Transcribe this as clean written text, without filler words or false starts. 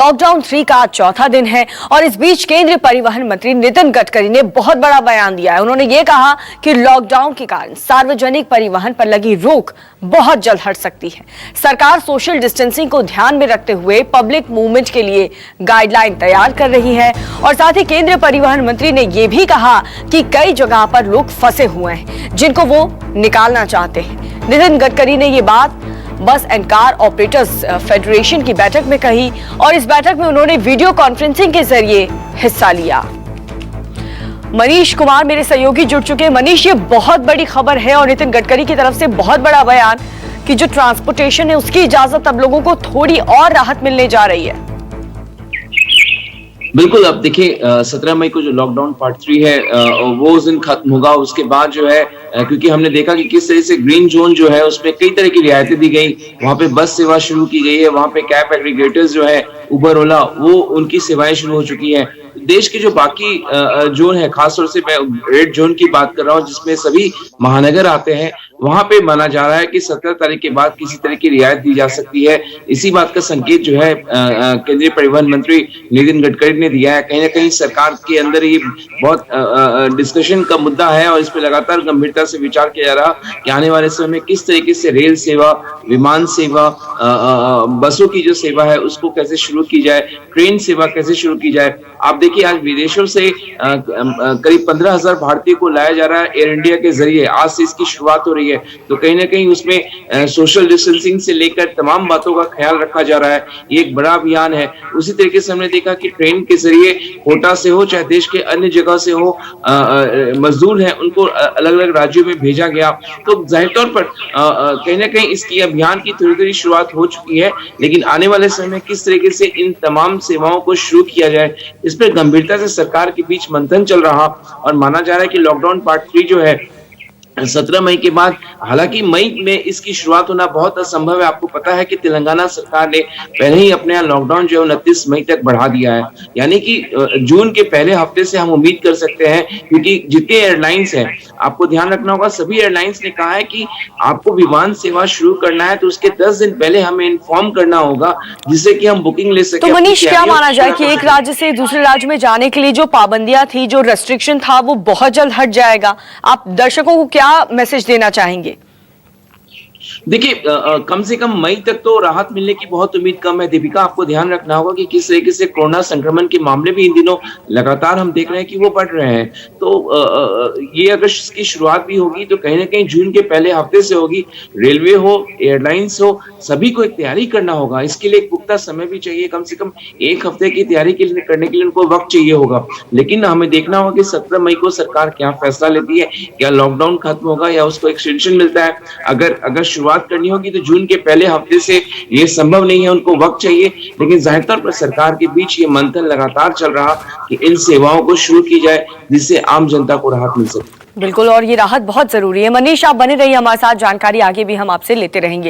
Lockdown 3 का आज चौथा दिन है और इस बीच केंद्रीय परिवहन मंत्री नितिन गडकरी ने बहुत बड़ा बयान दिया है। उन्होंने ये कहा कि लॉकडाउन के कारण सार्वजनिक परिवहन पर लगी रोक बहुत जल्द हट सकती है। सरकार सोशल डिस्टेंसिंग को ध्यान में रखते हुए पब्लिक मूवमेंट के लिए गाइडलाइन तैयार कर रही है और साथ ही केंद्रीय परिवहन मंत्री ने यह भी कहा कि कई जगह पर लोग फंसे हुए हैं जिनको वो निकालना चाहते हैं। नितिन गडकरी ने ये बात बस एंड कार ऑपरेटर्स फेडरेशन की बैठक में कही और इस बैठक में उन्होंने वीडियो कॉन्फ्रेंसिंग के जरिए हिस्सा लिया। मनीष कुमार मेरे सहयोगी जुड़ चुके हैं। मनीष, ये बहुत बड़ी खबर है और नितिन गडकरी की तरफ से बहुत बड़ा बयान कि जो ट्रांसपोर्टेशन है उसकी इजाजत अब लोगों को थोड़ी और राहत मिलने जा रही है। बिल्कुल, अब देखिए 17 मई को जो लॉकडाउन पार्ट 3 है वो उस दिन खत्म होगा। उसके बाद जो है क्योंकि हमने देखा कि किस तरह से ग्रीन जोन जो है उसमें कई तरह की रियायतें दी गई, वहां पे बस सेवा शुरू की गई है, वहां पे कैब एग्रीगेटर्स जो है उबर ओला वो उनकी सेवाएं शुरू हो चुकी है। देश के जो बाकी जोन है, खासतौर से मैं रेड जोन की बात कर रहा हूँ जिसमें सभी महानगर आते हैं, वहां पे माना जा रहा है कि 17 तारीख के बाद किसी तरह की रियायत दी जा सकती है। इसी बात का संकेत जो है केंद्रीय परिवहन मंत्री नितिन गडकरी ने दिया है। कहीं ना कहीं सरकार के अंदर ये बहुत डिस्कशन का मुद्दा है और इस पर लगातार गंभीरता से विचार किया जा रहा कि आने वाले समय में किस तरीके से रेल सेवा, विमान सेवा, बसों की जो सेवा है उसको कैसे शुरू की जाए, ट्रेन सेवा कैसे शुरू की जाए। आप देखिए आज विदेशों से करीब 15,000 भारतीयों को लाया जा रहा है एयर इंडिया के जरिए। आज से इसकी शुरुआत हो रही है, तो कहीं ना कहीं उसमें सोशल डिस्टेंसिंग से लेकर तमाम बातों का ख्याल रखा जा रहा है। ये एक बड़ा अभियान है। उसी तरीके से हमने देखा कि ट्रेन के जरिए कोटा से हो चाहे देश के अन्य जगह से हो, मजदूर हैं उनको अलग अलग राज्यों में भेजा गया। तो जाहिर तौर पर कहीं ना कहीं इसकी अभियान की थोड़ी थोड़ी शुरुआत हो चुकी है, लेकिन आने वाले समय में किस तरीके से इन तमाम सेवाओं को शुरू किया जाए इस पर गंभीरता से सरकार के बीच मंथन चल रहा और माना जा रहा है कि लॉकडाउन पार्ट 3 जो है 17 मई के बाद, हालांकि मई में इसकी शुरुआत होना बहुत असंभव है। आपको पता है कि तेलंगाना सरकार ने पहले ही अपने यहाँ लॉकडाउन जो है 29 मई तक बढ़ा दिया है, यानी कि जून के पहले हफ्ते से हम उम्मीद कर सकते हैं। क्योंकि जितने एयरलाइंस हैं, आपको ध्यान रखना होगा, सभी एयरलाइंस ने कहा है कि आपको विमान सेवा शुरू करना है तो उसके 10 दिन पहले हमें इन्फॉर्म करना होगा जिससे कि हम बुकिंग ले सकें। तो मनीष, क्या माना जाए कि एक राज्य से दूसरे राज्य में जाने के लिए जो पाबंदियां थी, जो रेस्ट्रिक्शन था, वो बहुत जल्द हट जाएगा? आप दर्शकों को क्या मैसेज देना चाहेंगे? देखिए कम से कम मई तक तो राहत मिलने की बहुत उम्मीद कम है। दीपिका, आपको ध्यान रखना होगा कि किस तरीके से कोरोना संक्रमण के मामले भी इन दिनों लगातार हम देख रहे हैं कि वो बढ़ रहे हैं। तो ये अगर इसकी शुरुआत भी होगी तो कहीं ना कहीं जून के पहले हफ्ते से होगी। रेलवे हो, एयरलाइंस हो, सभी को एक तैयारी करना होगा। इसके लिए एक पुख्ता समय भी चाहिए, कम से कम 1 हफ्ते की तैयारी करने के लिए उनको वक्त चाहिए होगा। लेकिन हमें देखना होगा कि 17 मई को सरकार क्या फैसला लेती है, क्या लॉकडाउन खत्म होगा या उसको एक्सटेंशन मिलता है। अगर शुरुआत करनी होगी तो जून के पहले हफ्ते से ये संभव नहीं है, उनको वक्त चाहिए। लेकिन जाहिर तौर पर सरकार के बीच ये मंथन लगातार चल रहा कि इन सेवाओं को शुरू की जाए जिससे आम जनता को राहत मिल सके। बिल्कुल, और ये राहत बहुत जरूरी है। मनीष, आप बने रहिए हमारे साथ, जानकारी आगे भी हम आपसे लेते रहेंगे।